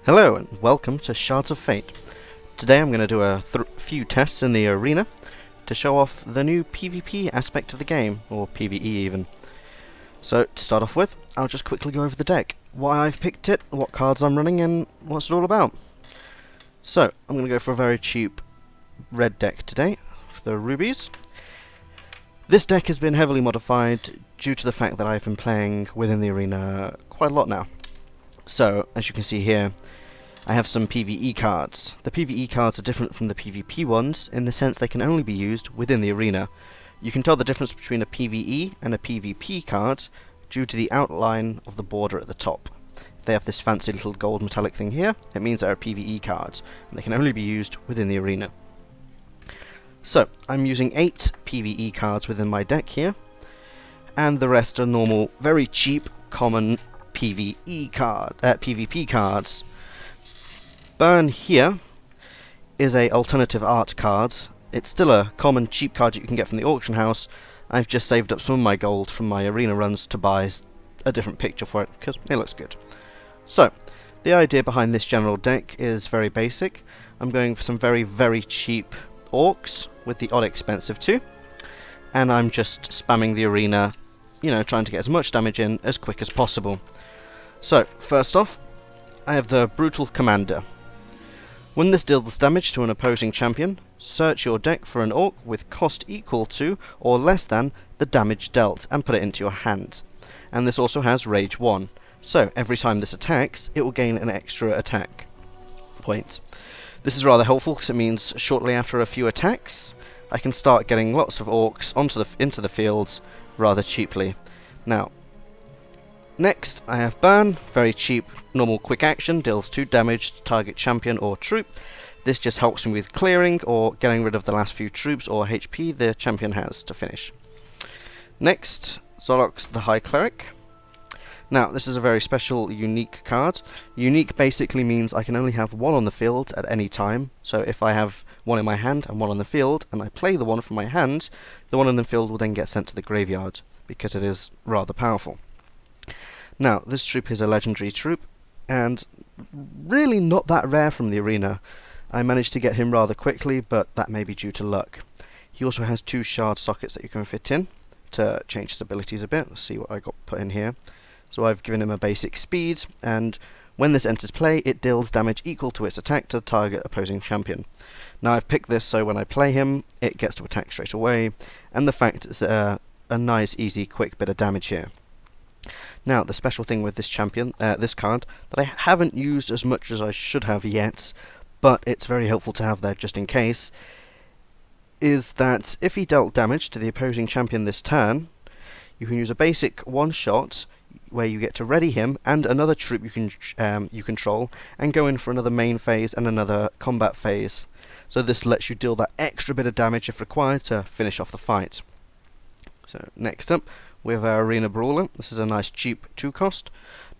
Hello and welcome to Shards of Fate. Today I'm going to do a few tests in the arena to show off the new PvP aspect of the game, or PvE even. So to start off with, I'll just quickly go over the deck, why I've picked it, what cards I'm running and what's it all about. So I'm going to go for a very cheap red deck today for the rubies. This deck has been heavily modified due to the fact that I've been playing within the arena quite a lot now. So as you can see here, I have some PvE cards. The PvE cards are different from the PvP ones in the sense they can only be used within the arena. You can tell the difference between a PvE and a PvP card due to the outline of the border at the top. If they have this fancy little gold metallic thing here, it means they're a PvE card, and they can only be used within the arena. So, I'm using 8 PvE cards within my deck here, and the rest are normal, very cheap, common PvP cards. Burn here is a alternative art card. It's still a common cheap card you can get from the auction house. I've just saved up some of my gold from my arena runs to buy a different picture for it because it looks good. So, the idea behind this general deck is very basic. I'm going for some very cheap orcs with the odd expensive too, and I'm just spamming the arena, you know, trying to get as much damage in as quick as possible. So, first off, I have the Brutal Commander. When this deals damage to an opposing champion, search your deck for an orc with cost equal to or less than the damage dealt and put it into your hand. And this also has Rage 1, so every time this attacks, it will gain an extra attack point. This is rather helpful because it means shortly after a few attacks, I can start getting lots of orcs into the fields rather cheaply. Now, next I have Burn, very cheap, normal quick action, deals 2 damage to target champion or troop. This just helps me with clearing or getting rid of the last few troops or HP the champion has to finish. Next, Zolox the High Cleric. Now, this is a very special, unique card. Unique basically means I can only have one on the field at any time. So if I have one in my hand and one on the field, and I play the one from my hand, the one in the field will then get sent to the graveyard, because it is rather powerful. Now, this troop is a legendary troop, and really not that rare from the arena. I managed to get him rather quickly, but that may be due to luck. He also has 2 shard sockets that you can fit in to change his abilities a bit. Let's see what I got put in here. So I've given him a basic speed, and when this enters play, it deals damage equal to its attack to the target opposing champion. Now I've picked this so when I play him, it gets to attack straight away, and the fact is a nice, easy, quick bit of damage here. Now, the special thing with this champion, this card, that I haven't used as much as I should have yet, but it's very helpful to have there just in case, is that if he dealt damage to the opposing champion this turn, you can use a basic one-shot where you get to ready him and another troop you control and go in for another main phase and another combat phase. So this lets you deal that extra bit of damage if required to finish off the fight. So next up, we have our Arena Brawler. This is a nice cheap 2 cost.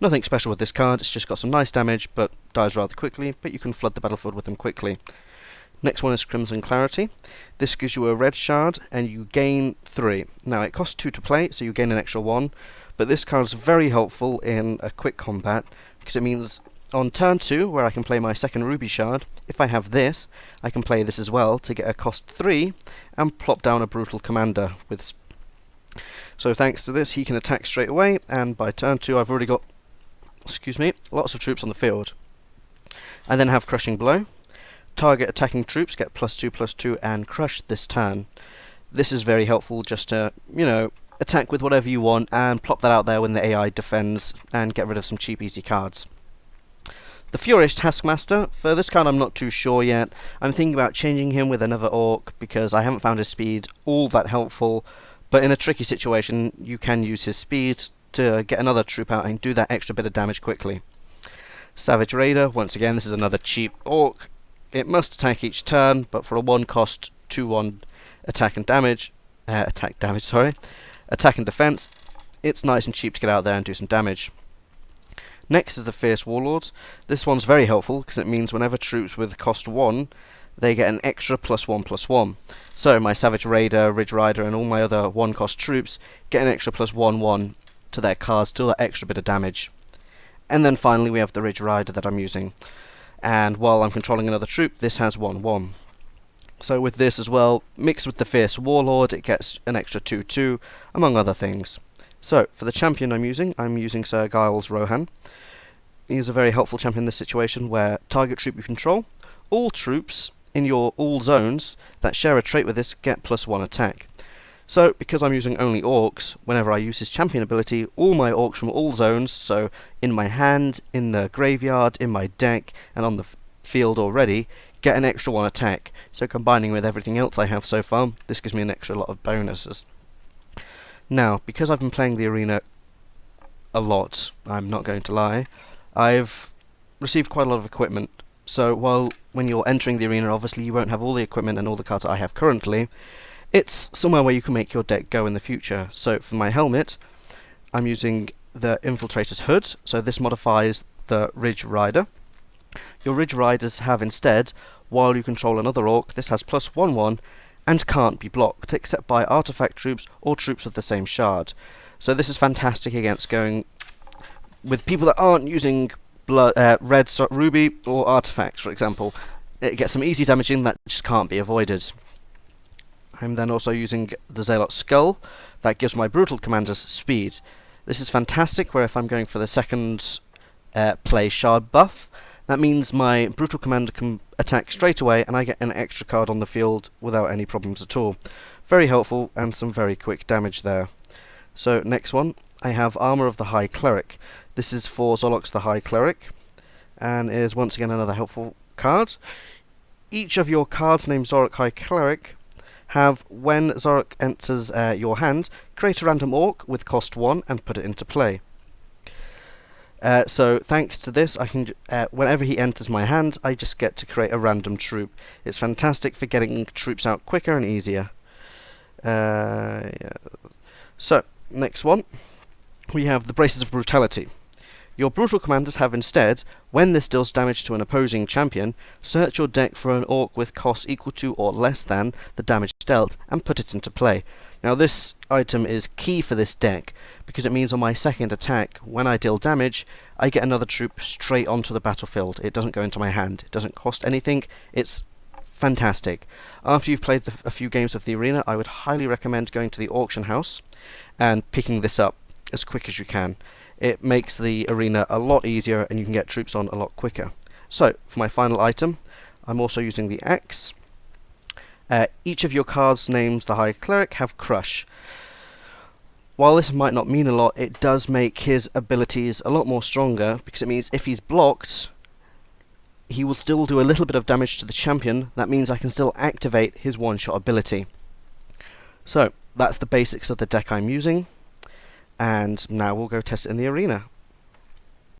Nothing special with this card, it's just got some nice damage, but dies rather quickly, but you can flood the battlefield with them quickly. Next one is Crimson Clarity. This gives you a red shard, and you gain 3. Now, it costs 2 to play, so you gain an extra 1, but this card is very helpful in a quick combat, because it means on turn 2, where I can play my second Ruby Shard, if I have this, I can play this as well to get a cost 3, and plop down a Brutal Commander with. So thanks to this, he can attack straight away, and by turn 2 I've already got, lots of troops on the field. I then have Crushing Blow. Target attacking troops get +2/+2 and crush this turn. This is very helpful just to, you know, attack with whatever you want and plop that out there when the AI defends and get rid of some cheap easy cards. The Furious Taskmaster, for this card I'm not too sure yet. I'm thinking about changing him with another orc because I haven't found his speed all that helpful. But in a tricky situation, you can use his speed to get another troop out and do that extra bit of damage quickly. Savage Raider, once again, this is another cheap orc. It must attack each turn, but for a 1 cost, 2/1 attack and defense, it's nice and cheap to get out there and do some damage. Next is the Fierce Warlords. This one's very helpful because it means whenever troops with cost 1, they get an extra +1/+1. So my Savage Raider, Ridge Rider, and all my other 1-cost troops get an extra +1/1 to their cards, do that extra bit of damage. And then finally we have the Ridge Rider that I'm using. And while I'm controlling another troop, this has 1/1. So with this as well, mixed with the Fierce Warlord, it gets an extra 2/2, among other things. So, for the champion I'm using Sir Giles Rohan. He's a very helpful champion in this situation, where target troop you control, all troops in your all zones that share a trait with this get +1 attack. So, because I'm using only orcs, whenever I use his champion ability, all my orcs from all zones, so in my hand, in the graveyard, in my deck, and on the field already, get an extra 1 attack. So combining with everything else I have so far, this gives me an extra lot of bonuses. Now, because I've been playing the arena a lot, I'm not going to lie, I've received quite a lot of equipment. So while when you're entering the arena, obviously you won't have all the equipment and all the cards I have currently, it's somewhere where you can make your deck go in the future. So for my helmet, I'm using the Infiltrator's Hood, so this modifies the Ridge Rider. Your Ridge Riders have instead, while you control another orc, this has +1/1 and can't be blocked, except by artifact troops or troops of the same shard. So this is fantastic against going with people that aren't using red ruby or artifacts, for example. It gets some easy damage in that just can't be avoided. I'm then also using the Zealot Skull, that gives my Brutal Commanders speed. This is fantastic, where if I'm going for the second play shard buff, that means my Brutal Commander can attack straight away and I get an extra card on the field without any problems at all. Very helpful and some very quick damage there. So next one, I have Armour of the High Cleric. This is for Zolox the High Cleric, and is once again another helpful card. Each of your cards named Zorok High Cleric have, when Zorok enters your hand, create a random orc with cost 1 and put it into play. So thanks to this, I can whenever he enters my hand, I just get to create a random troop. It's fantastic for getting troops out quicker and easier. Yeah. So next one, we have the Braces of Brutality. Your Brutal Commanders have instead, when this deals damage to an opposing champion, search your deck for an orc with cost equal to or less than the damage dealt and put it into play. Now this item is key for this deck, because it means on my second attack, when I deal damage, I get another troop straight onto the battlefield. It doesn't go into my hand, it doesn't cost anything, it's fantastic. After you've played a few games of the arena, I would highly recommend going to the auction house and picking this up as quick as you can. It makes the arena a lot easier and you can get troops on a lot quicker. So, for my final item, I'm also using the axe. Each of your cards named the High Cleric have Crush. While this might not mean a lot, it does make his abilities a lot more stronger, because it means if he's blocked, he will still do a little bit of damage to the champion. That means I can still activate his one-shot ability. So, that's the basics of the deck I'm using, and now we'll go test it in the arena.